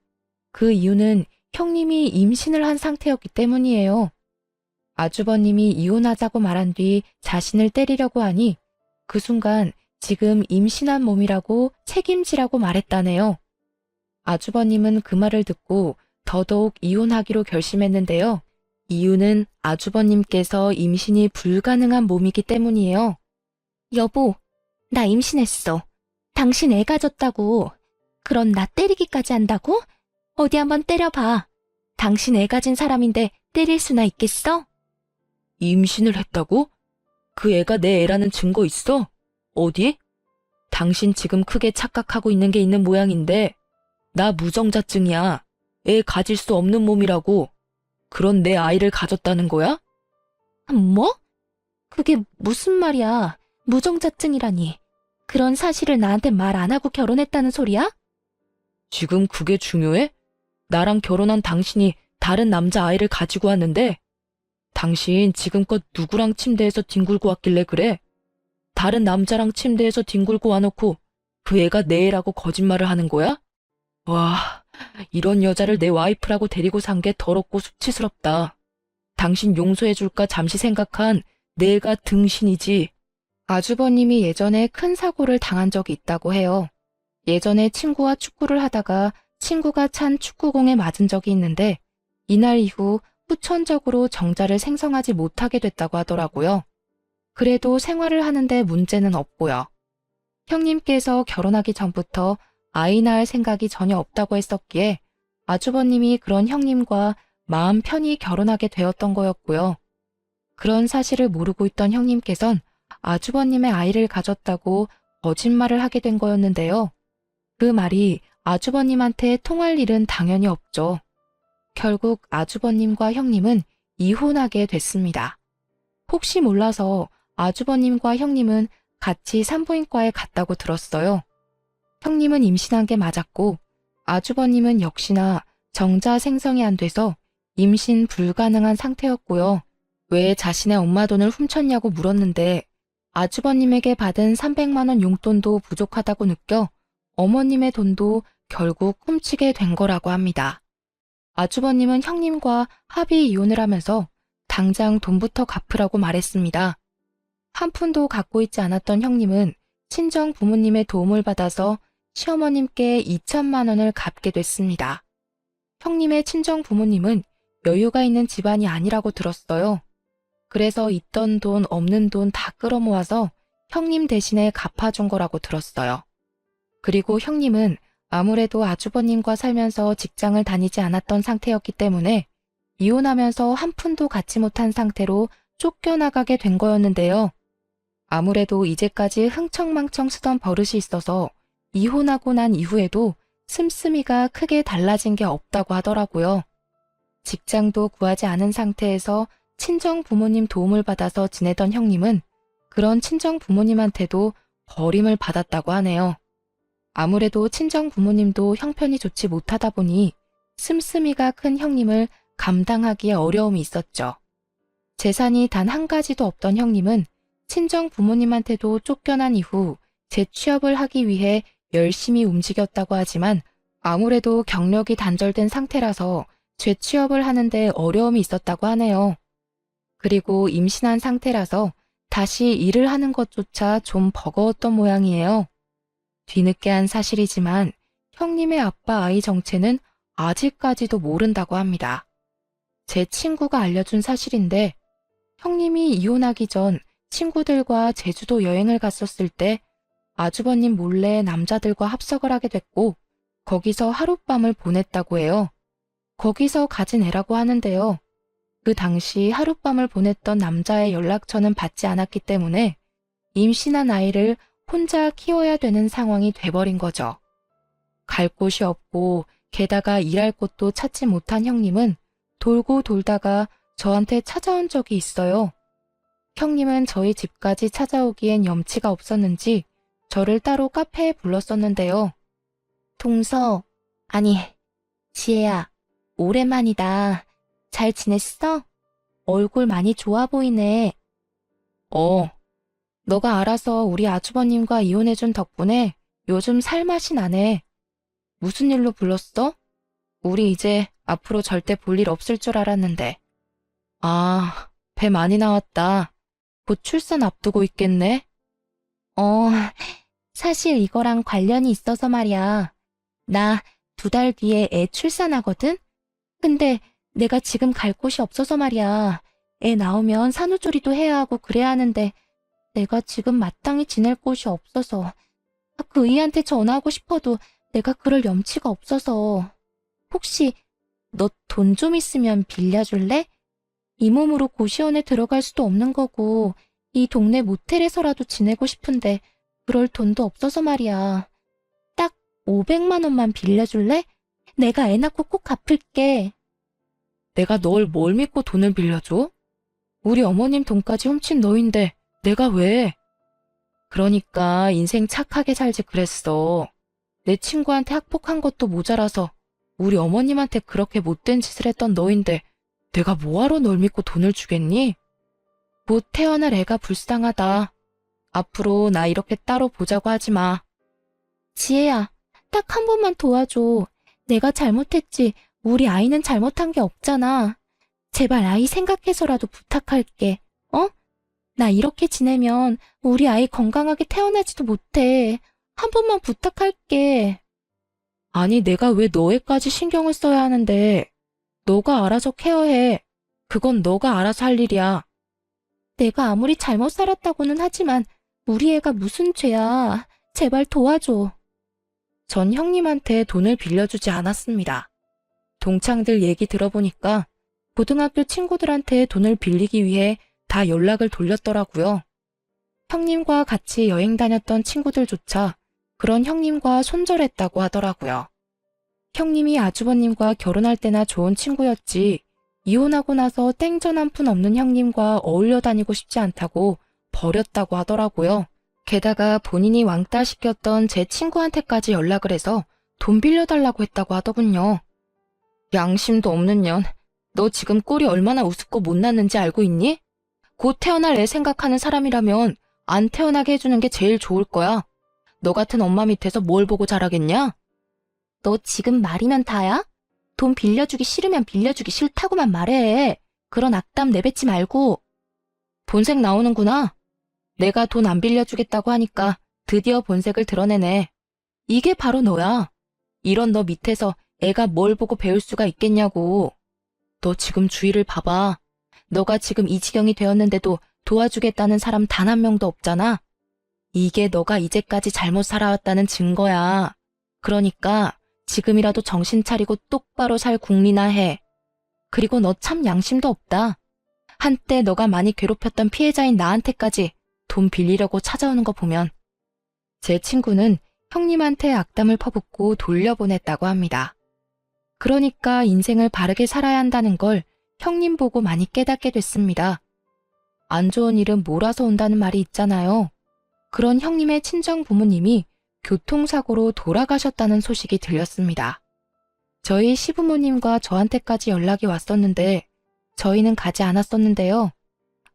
그 이유는 형님이 임신을 한 상태였기 때문이에요. 아주버님이 이혼하자고 말한 뒤 자신을 때리려고 하니 그 순간 지금 임신한 몸이라고 책임지라고 말했다네요. 아주버님은 그 말을 듣고 더더욱 이혼하기로 결심했는데요. 이유는 아주버님께서 임신이 불가능한 몸이기 때문이에요. 여보, 나 임신했어. 당신 애 가졌다고. 그런 나 때리기까지 한다고? 어디 한번 때려봐. 당신 애 가진 사람인데 때릴 수나 있겠어? 임신을 했다고? 그 애가 내 애라는 증거 있어? 어디? 당신 지금 크게 착각하고 있는 게 있는 모양인데 나 무정자증이야. 애 가질 수 없는 몸이라고. 그런 내 아이를 가졌다는 거야? 뭐? 그게 무슨 말이야. 무정자증이라니. 그런 사실을 나한테 말 안 하고 결혼했다는 소리야? 지금 그게 중요해? 나랑 결혼한 당신이 다른 남자 아이를 가지고 왔는데 당신 지금껏 누구랑 침대에서 뒹굴고 왔길래 그래? 다른 남자랑 침대에서 뒹굴고 와놓고 그 애가 내 애라고 거짓말을 하는 거야? 와, 이런 여자를 내 와이프라고 데리고 산 게 더럽고 수치스럽다. 당신 용서해줄까 잠시 생각한 내가 등신이지. 아주버님이 예전에 큰 사고를 당한 적이 있다고 해요. 예전에 친구와 축구를 하다가 친구가 찬 축구공에 맞은 적이 있는데 이날 이후 후천적으로 정자를 생성하지 못하게 됐다고 하더라고요. 그래도 생활을 하는데 문제는 없고요. 형님께서 결혼하기 전부터 아이 낳을 생각이 전혀 없다고 했었기에 아주버님이 그런 형님과 마음 편히 결혼하게 되었던 거였고요. 그런 사실을 모르고 있던 형님께선 아주버님의 아이를 가졌다고 거짓말을 하게 된 거였는데요. 그 말이 아주버님한테 통할 일은 당연히 없죠. 결국 아주버님과 형님은 이혼하게 됐습니다. 혹시 몰라서 아주버님과 형님은 같이 산부인과에 갔다고 들었어요. 형님은 임신한 게 맞았고 아주버님은 역시나 정자 생성이 안 돼서 임신 불가능한 상태였고요. 왜 자신의 엄마 돈을 훔쳤냐고 물었는데 아주버님에게 받은 300만 원 용돈도 부족하다고 느껴 어머님의 돈도 결국 훔치게 된 거라고 합니다. 아주버님은 형님과 합의 이혼을 하면서 당장 돈부터 갚으라고 말했습니다. 한 푼도 갖고 있지 않았던 형님은 친정 부모님의 도움을 받아서 시어머님께 2천만 원을 갚게 됐습니다. 형님의 친정 부모님은 여유가 있는 집안이 아니라고 들었어요. 그래서 있던 돈 없는 돈 다 끌어모아서 형님 대신에 갚아준 거라고 들었어요. 그리고 형님은 아무래도 아주버님과 살면서 직장을 다니지 않았던 상태였기 때문에 이혼하면서 한 푼도 갖지 못한 상태로 쫓겨나가게 된 거였는데요. 아무래도 이제까지 흥청망청 쓰던 버릇이 있어서 이혼하고 난 이후에도 씀씀이가 크게 달라진 게 없다고 하더라고요. 직장도 구하지 않은 상태에서 친정 부모님 도움을 받아서 지내던 형님은 그런 친정 부모님한테도 버림을 받았다고 하네요. 아무래도 친정 부모님도 형편이 좋지 못하다 보니 씀씀이가 큰 형님을 감당하기에 어려움이 있었죠. 재산이 단 한 가지도 없던 형님은 친정 부모님한테도 쫓겨난 이후 재취업을 하기 위해 열심히 움직였다고 하지만 아무래도 경력이 단절된 상태라서 재취업을 하는데 어려움이 있었다고 하네요. 그리고 임신한 상태라서 다시 일을 하는 것조차 좀 버거웠던 모양이에요. 뒤늦게 한 사실이지만 형님의 아빠 아이 정체는 아직까지도 모른다고 합니다. 제 친구가 알려준 사실인데 형님이 이혼하기 전 친구들과 제주도 여행을 갔었을 때 아주버님 몰래 남자들과 합석을 하게 됐고 거기서 하룻밤을 보냈다고 해요. 거기서 가진 애라고 하는데요. 그 당시 하룻밤을 보냈던 남자의 연락처는 받지 않았기 때문에 임신한 아이를 혼자 키워야 되는 상황이 돼버린 거죠. 갈 곳이 없고 게다가 일할 곳도 찾지 못한 형님은 돌고 돌다가 저한테 찾아온 적이 있어요. 형님은 저희 집까지 찾아오기엔 염치가 없었는지 저를 따로 카페에 불렀었는데요. 동서, 아니, 지혜야, 오랜만이다. 잘 지냈어? 얼굴 많이 좋아 보이네. 너가 알아서 우리 아주버님과 이혼해준 덕분에 요즘 살맛이 나네. 무슨 일로 불렀어? 우리 이제 앞으로 절대 볼 일 없을 줄 알았는데. 아, 배 많이 나왔다. 곧 출산 앞두고 있겠네? 사실 이거랑 관련이 있어서 말이야. 나 2달 뒤에 애 출산하거든? 근데 내가 지금 갈 곳이 없어서 말이야. 애 나오면 산후조리도 해야 하고 그래야 하는데 내가 지금 마땅히 지낼 곳이 없어서 그 의한테 전화하고 싶어도 내가 그럴 염치가 없어서 혹시 너 돈 좀 있으면 빌려줄래? 이 몸으로 고시원에 들어갈 수도 없는 거고 이 동네 모텔에서라도 지내고 싶은데 그럴 돈도 없어서 말이야. 딱 500만 원만 빌려줄래? 내가 애 낳고 꼭 갚을게. 내가 널 뭘 믿고 돈을 빌려줘? 우리 어머님 돈까지 훔친 너인데 내가 왜? 그러니까 인생 착하게 살지 그랬어. 내 친구한테 학폭한 것도 모자라서 우리 어머님한테 그렇게 못된 짓을 했던 너인데 내가 뭐하러 널 믿고 돈을 주겠니? 곧 태어날 애가 불쌍하다. 앞으로 나 이렇게 따로 보자고 하지 마. 지혜야, 딱 한 번만 도와줘. 내가 잘못했지. 우리 아이는 잘못한 게 없잖아. 제발 아이 생각해서라도 부탁할게. 어? 나 이렇게 지내면 우리 아이 건강하게 태어나지도 못해. 한 번만 부탁할게. 아니, 내가 왜 너애까지 신경을 써야 하는데. 너가 알아서 케어해. 그건 너가 알아서 할 일이야. 내가 아무리 잘못 살았다고는 하지만 우리 애가 무슨 죄야. 제발 도와줘. 전 형님한테 돈을 빌려주지 않았습니다. 동창들 얘기 들어보니까 고등학교 친구들한테 돈을 빌리기 위해 다 연락을 돌렸더라고요. 형님과 같이 여행 다녔던 친구들조차 그런 형님과 손절했다고 하더라고요. 형님이 아주버님과 결혼할 때나 좋은 친구였지 이혼하고 나서 땡전 한 푼 없는 형님과 어울려 다니고 싶지 않다고 버렸다고 하더라고요. 게다가 본인이 왕따 시켰던 제 친구한테까지 연락을 해서 돈 빌려달라고 했다고 하더군요. 양심도 없는 년, 너 지금 꼴이 얼마나 우습고 못났는지 알고 있니? 곧 태어날 애 생각하는 사람이라면 안 태어나게 해주는 게 제일 좋을 거야. 너 같은 엄마 밑에서 뭘 보고 자라겠냐? 너 지금 말이면 다야? 돈 빌려주기 싫으면 빌려주기 싫다고만 말해. 그런 악담 내뱉지 말고. 본색 나오는구나. 내가 돈 안 빌려주겠다고 하니까 드디어 본색을 드러내네. 이게 바로 너야. 이런 너 밑에서 애가 뭘 보고 배울 수가 있겠냐고. 너 지금 주위를 봐봐. 너가 지금 이 지경이 되었는데도 도와주겠다는 사람 단 한 명도 없잖아. 이게 너가 이제까지 잘못 살아왔다는 증거야. 그러니까 지금이라도 정신 차리고 똑바로 살 궁리나 해. 그리고 너 참 양심도 없다. 한때 너가 많이 괴롭혔던 피해자인 나한테까지 돈 빌리려고 찾아오는 거 보면. 제 친구는 형님한테 악담을 퍼붓고 돌려보냈다고 합니다. 그러니까 인생을 바르게 살아야 한다는 걸 형님 보고 많이 깨닫게 됐습니다. 안 좋은 일은 몰아서 온다는 말이 있잖아요. 그런 형님의 친정 부모님이 교통사고로 돌아가셨다는 소식이 들렸습니다. 저희 시부모님과 저한테까지 연락이 왔었는데 저희는 가지 않았었는데요.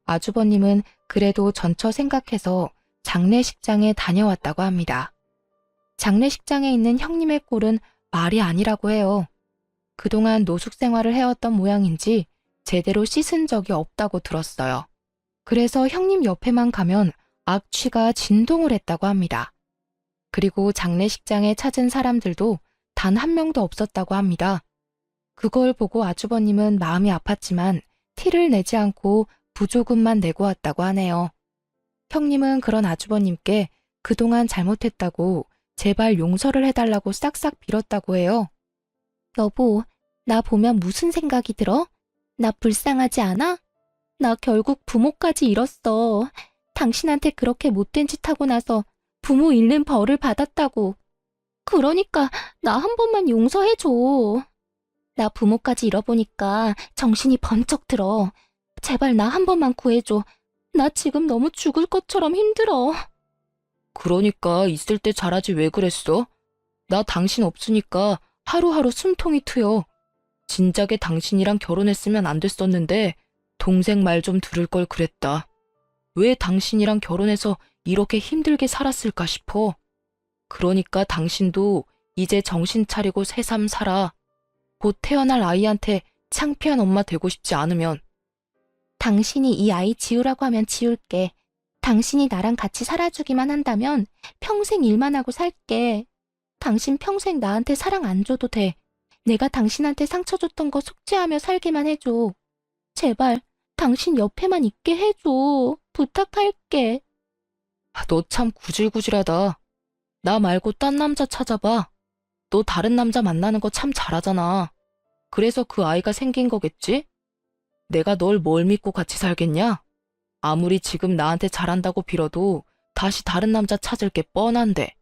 아주버님은 그래도 전처 생각해서 장례식장에 다녀왔다고 합니다. 장례식장에 있는 형님의 꼴은 말이 아니라고 해요. 그동안 노숙 생활을 해왔던 모양인지 제대로 씻은 적이 없다고 들었어요. 그래서 형님 옆에만 가면 악취가 진동을 했다고 합니다. 그리고 장례식장에 찾은 사람들도 단 한 명도 없었다고 합니다. 그걸 보고 아주버님은 마음이 아팠지만 티를 내지 않고 부조금만 내고 왔다고 하네요. 형님은 그런 아주버님께 그동안 잘못했다고 제발 용서를 해달라고 싹싹 빌었다고 해요. 여보, 나 보면 무슨 생각이 들어? 나 불쌍하지 않아? 나 결국 부모까지 잃었어. 당신한테 그렇게 못된 짓 하고 나서 부모 잃는 벌을 받았다고. 그러니까 나 한 번만 용서해줘. 나 부모까지 잃어보니까 정신이 번쩍 들어. 제발 나 한 번만 구해줘. 나 지금 너무 죽을 것처럼 힘들어. 그러니까 있을 때 잘하지 왜 그랬어? 나 당신 없으니까 하루하루 숨통이 트여. 진작에 당신이랑 결혼했으면 안 됐었는데 동생 말 좀 들을 걸 그랬다. 왜 당신이랑 결혼해서 이렇게 힘들게 살았을까 싶어. 그러니까 당신도 이제 정신 차리고 새삼 살아. 곧 태어날 아이한테 창피한 엄마 되고 싶지 않으면. 당신이 이 아이 지우라고 하면 지울게. 당신이 나랑 같이 살아주기만 한다면 평생 일만 하고 살게. 당신 평생 나한테 사랑 안 줘도 돼. 내가 당신한테 상처 줬던 거 속죄하며 살게만 해줘. 제발 당신 옆에만 있게 해줘. 부탁할게. 너 참 구질구질하다. 나 말고 딴 남자 찾아봐. 너 다른 남자 만나는 거 참 잘하잖아. 그래서 그 아이가 생긴 거겠지? 내가 널 뭘 믿고 같이 살겠냐? 아무리 지금 나한테 잘한다고 빌어도 다시 다른 남자 찾을 게 뻔한데.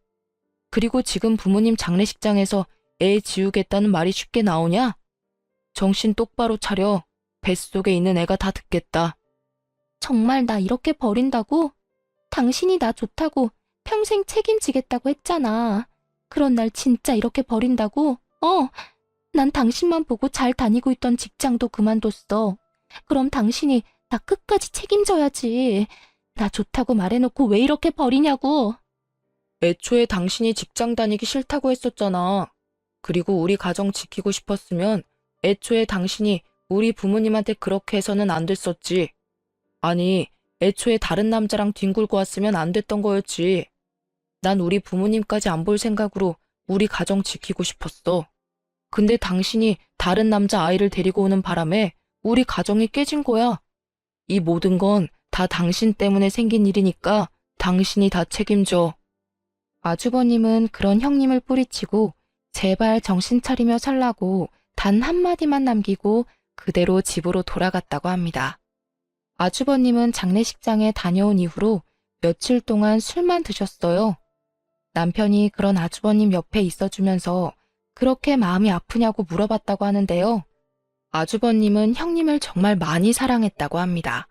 그리고 지금 부모님 장례식장에서 애 지우겠다는 말이 쉽게 나오냐? 정신 똑바로 차려. 뱃속에 있는 애가 다 듣겠다. 정말 나 이렇게 버린다고? 당신이 나 좋다고 평생 책임지겠다고 했잖아. 그런 날 진짜 이렇게 버린다고? 난 당신만 보고 잘 다니고 있던 직장도 그만뒀어. 그럼 당신이 나 끝까지 책임져야지. 나 좋다고 말해놓고 왜 이렇게 버리냐고. 애초에 당신이 직장 다니기 싫다고 했었잖아. 그리고 우리 가정 지키고 싶었으면 애초에 당신이 우리 부모님한테 그렇게 해서는 안 됐었지. 아니, 애초에 다른 남자랑 뒹굴고 왔으면 안 됐던 거였지. 난 우리 부모님까지 안 볼 생각으로 우리 가정 지키고 싶었어. 근데 당신이 다른 남자 아이를 데리고 오는 바람에 우리 가정이 깨진 거야. 이 모든 건 다 당신 때문에 생긴 일이니까 당신이 다 책임져. 아주버님은 그런 형님을 뿌리치고 제발 정신 차리며 살라고 단 한마디만 남기고 그대로 집으로 돌아갔다고 합니다. 아주버님은 장례식장에 다녀온 이후로 며칠 동안 술만 드셨어요. 남편이 그런 아주버님 옆에 있어주면서 그렇게 마음이 아프냐고 물어봤다고 하는데요. 아주버님은 형님을 정말 많이 사랑했다고 합니다.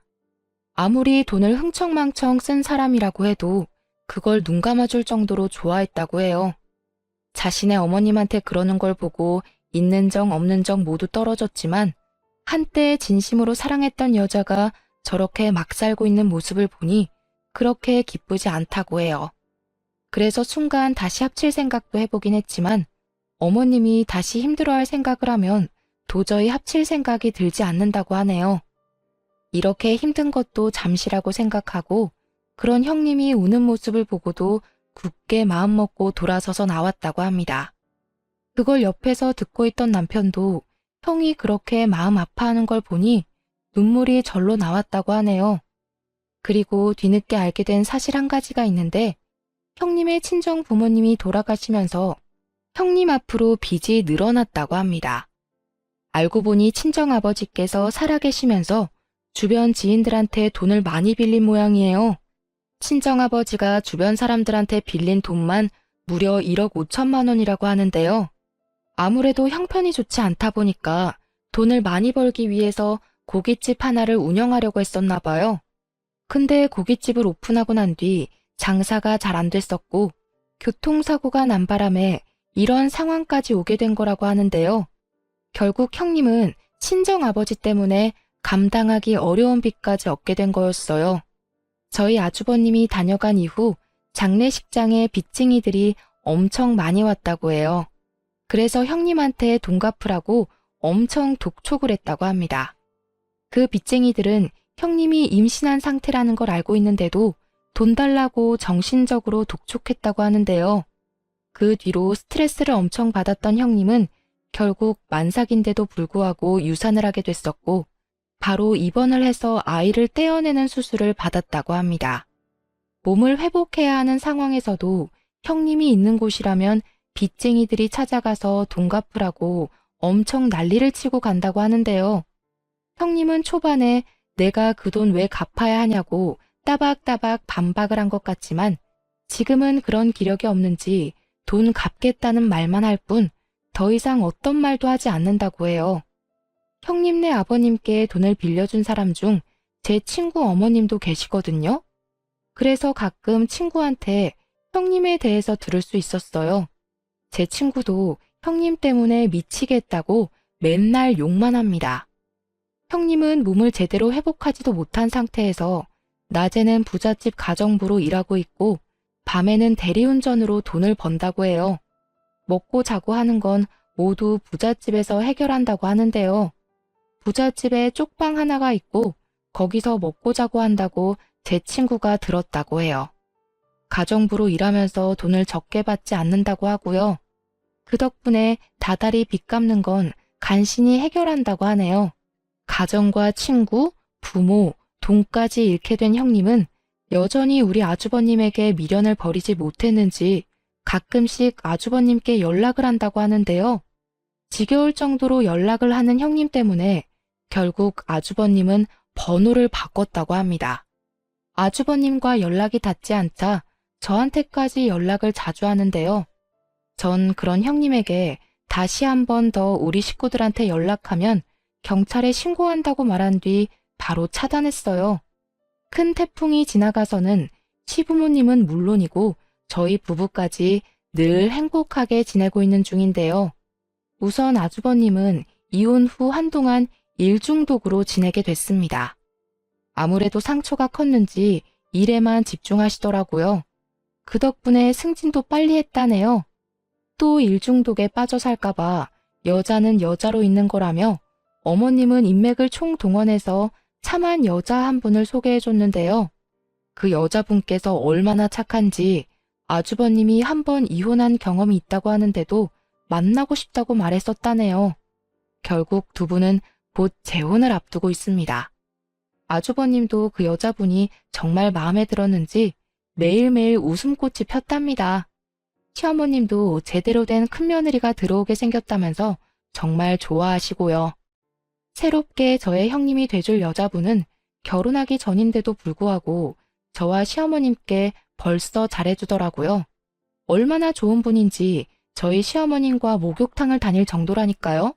아무리 돈을 흥청망청 쓴 사람이라고 해도 그걸 눈 감아줄 정도로 좋아했다고 해요. 자신의 어머님한테 그러는 걸 보고 있는 정 없는 정 모두 떨어졌지만 한때 진심으로 사랑했던 여자가 저렇게 막 살고 있는 모습을 보니 그렇게 기쁘지 않다고 해요. 그래서 순간 다시 합칠 생각도 해보긴 했지만 어머님이 다시 힘들어할 생각을 하면 도저히 합칠 생각이 들지 않는다고 하네요. 이렇게 힘든 것도 잠시라고 생각하고 그런 형님이 우는 모습을 보고도 굳게 마음먹고 돌아서서 나왔다고 합니다. 그걸 옆에서 듣고 있던 남편도 형이 그렇게 마음 아파하는 걸 보니 눈물이 절로 나왔다고 하네요. 그리고 뒤늦게 알게 된 사실 한 가지가 있는데 형님의 친정 부모님이 돌아가시면서 형님 앞으로 빚이 늘어났다고 합니다. 알고 보니 친정아버지께서 살아계시면서 주변 지인들한테 돈을 많이 빌린 모양이에요. 친정아버지가 주변 사람들한테 빌린 돈만 무려 1억 5천만 원이라고 하는데요. 아무래도 형편이 좋지 않다 보니까 돈을 많이 벌기 위해서 고깃집 하나를 운영하려고 했었나 봐요. 근데 고깃집을 오픈하고 난 뒤 장사가 잘 안 됐었고 교통사고가 난 바람에 이런 상황까지 오게 된 거라고 하는데요. 결국 형님은 친정아버지 때문에 감당하기 어려운 빚까지 얻게 된 거였어요. 저희 아주버님이 다녀간 이후 장례식장에 빚쟁이들이 엄청 많이 왔다고 해요. 그래서 형님한테 돈 갚으라고 엄청 독촉을 했다고 합니다. 그 빚쟁이들은 형님이 임신한 상태라는 걸 알고 있는데도 돈 달라고 정신적으로 독촉했다고 하는데요. 그 뒤로 스트레스를 엄청 받았던 형님은 결국 만삭인데도 불구하고 유산을 하게 됐었고 바로 입원을 해서 아이를 떼어내는 수술을 받았다고 합니다. 몸을 회복해야 하는 상황에서도 형님이 있는 곳이라면 빚쟁이들이 찾아가서 돈 갚으라고 엄청 난리를 치고 간다고 하는데요. 형님은 초반에 내가 그 돈 왜 갚아야 하냐고 따박따박 반박을 한 것 같지만 지금은 그런 기력이 없는지 돈 갚겠다는 말만 할 뿐 더 이상 어떤 말도 하지 않는다고 해요. 형님네 아버님께 돈을 빌려준 사람 중 제 친구 어머님도 계시거든요. 그래서 가끔 친구한테 형님에 대해서 들을 수 있었어요. 제 친구도 형님 때문에 미치겠다고 맨날 욕만 합니다. 형님은 몸을 제대로 회복하지도 못한 상태에서 낮에는 부잣집 가정부로 일하고 있고 밤에는 대리운전으로 돈을 번다고 해요. 먹고 자고 하는 건 모두 부잣집에서 해결한다고 하는데요. 부잣집에 쪽방 하나가 있고 거기서 먹고 자고 한다고 제 친구가 들었다고 해요. 가정부로 일하면서 돈을 적게 받지 않는다고 하고요. 그 덕분에 다달이 빚 갚는 건 간신히 해결한다고 하네요. 가정과 친구, 부모, 돈까지 잃게 된 형님은 여전히 우리 아주버님에게 미련을 버리지 못했는지 가끔씩 아주버님께 연락을 한다고 하는데요. 지겨울 정도로 연락을 하는 형님 때문에 결국 아주버님은 번호를 바꿨다고 합니다. 아주버님과 연락이 닿지 않자 저한테까지 연락을 자주 하는데요. 전 그런 형님에게 다시 한 번 더 우리 식구들한테 연락하면 경찰에 신고한다고 말한 뒤 바로 차단했어요. 큰 태풍이 지나가서는 시부모님은 물론이고 저희 부부까지 늘 행복하게 지내고 있는 중인데요. 우선 아주버님은 이혼 후 한동안 일중독으로 지내게 됐습니다. 아무래도 상처가 컸는지 일에만 집중하시더라고요. 그 덕분에 승진도 빨리 했다네요. 또 일중독에 빠져 살까봐 여자는 여자로 있는 거라며 어머님은 인맥을 총동원해서 참한 여자 한 분을 소개해줬는데요. 그 여자분께서 얼마나 착한지 아주버님이 한 번 이혼한 경험이 있다고 하는데도 만나고 싶다고 말했었다네요. 결국 두 분은 곧 재혼을 앞두고 있습니다. 아주버님도 그 여자분이 정말 마음에 들었는지 매일매일 웃음꽃이 폈답니다. 시어머님도 제대로 된 큰며느리가 들어오게 생겼다면서 정말 좋아하시고요. 새롭게 저의 형님이 돼줄 여자분은 결혼하기 전인데도 불구하고 저와 시어머님께 벌써 잘해주더라고요. 얼마나 좋은 분인지 저희 시어머님과 목욕탕을 다닐 정도라니까요.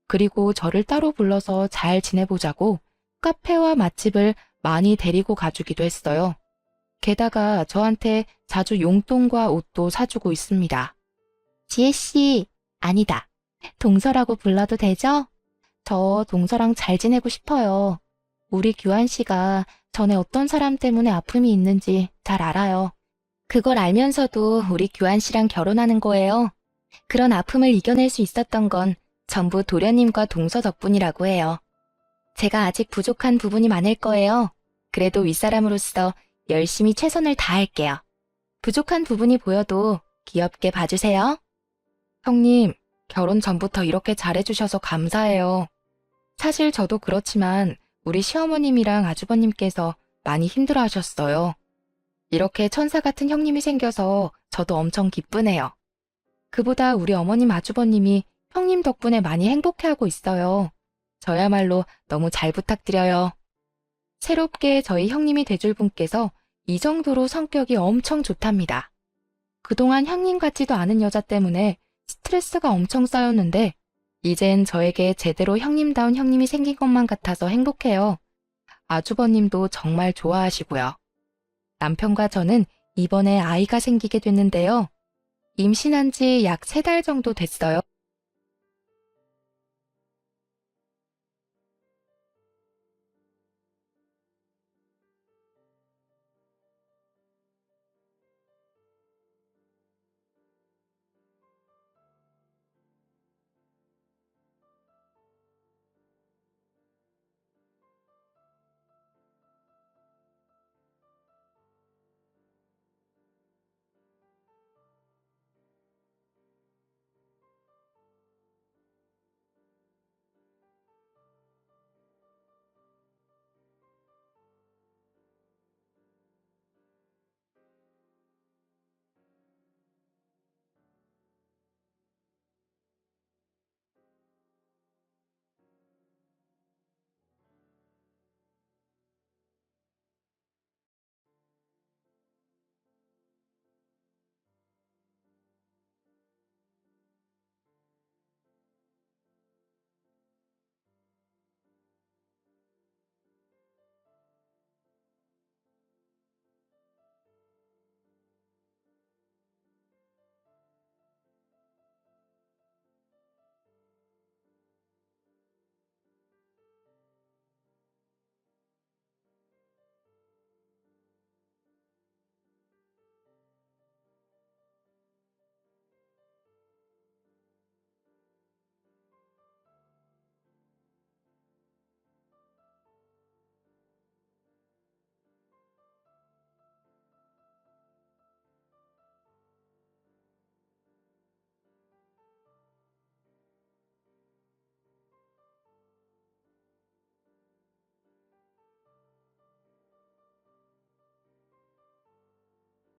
그리고 저를 따로 불러서 잘 지내보자고 카페와 맛집을 많이 데리고 가주기도 했어요. 게다가 저한테 자주 용돈과 옷도 사주고 있습니다. 지혜씨, 아니다. 동서라고 불러도 되죠? 저 동서랑 잘 지내고 싶어요. 우리 규환씨가 전에 어떤 사람 때문에 아픔이 있는지 잘 알아요. 그걸 알면서도 우리 규환씨랑 결혼하는 거예요. 그런 아픔을 이겨낼 수 있었던 건 전부 도련님과 동서 덕분이라고 해요. 제가 아직 부족한 부분이 많을 거예요. 그래도 윗사람으로서 열심히 최선을 다할게요. 부족한 부분이 보여도 귀엽게 봐주세요. 형님, 결혼 전부터 이렇게 잘해주셔서 감사해요. 사실 저도 그렇지만 우리 시어머님이랑 아주버님께서 많이 힘들어하셨어요. 이렇게 천사 같은 형님이 생겨서 저도 엄청 기쁘네요. 그보다 우리 어머님 아주버님이 형님 덕분에 많이 행복해하고 있어요. 저야말로 너무 잘 부탁드려요. 새롭게 저희 형님이 돼줄 분께서 이 정도로 성격이 엄청 좋답니다. 그동안 형님 같지도 않은 여자 때문에 스트레스가 엄청 쌓였는데 이젠 저에게 제대로 형님다운 형님이 생긴 것만 같아서 행복해요. 아주버님도 정말 좋아하시고요. 남편과 저는 이번에 아이가 생기게 됐는데요. 임신한 지 약 3달 정도 됐어요.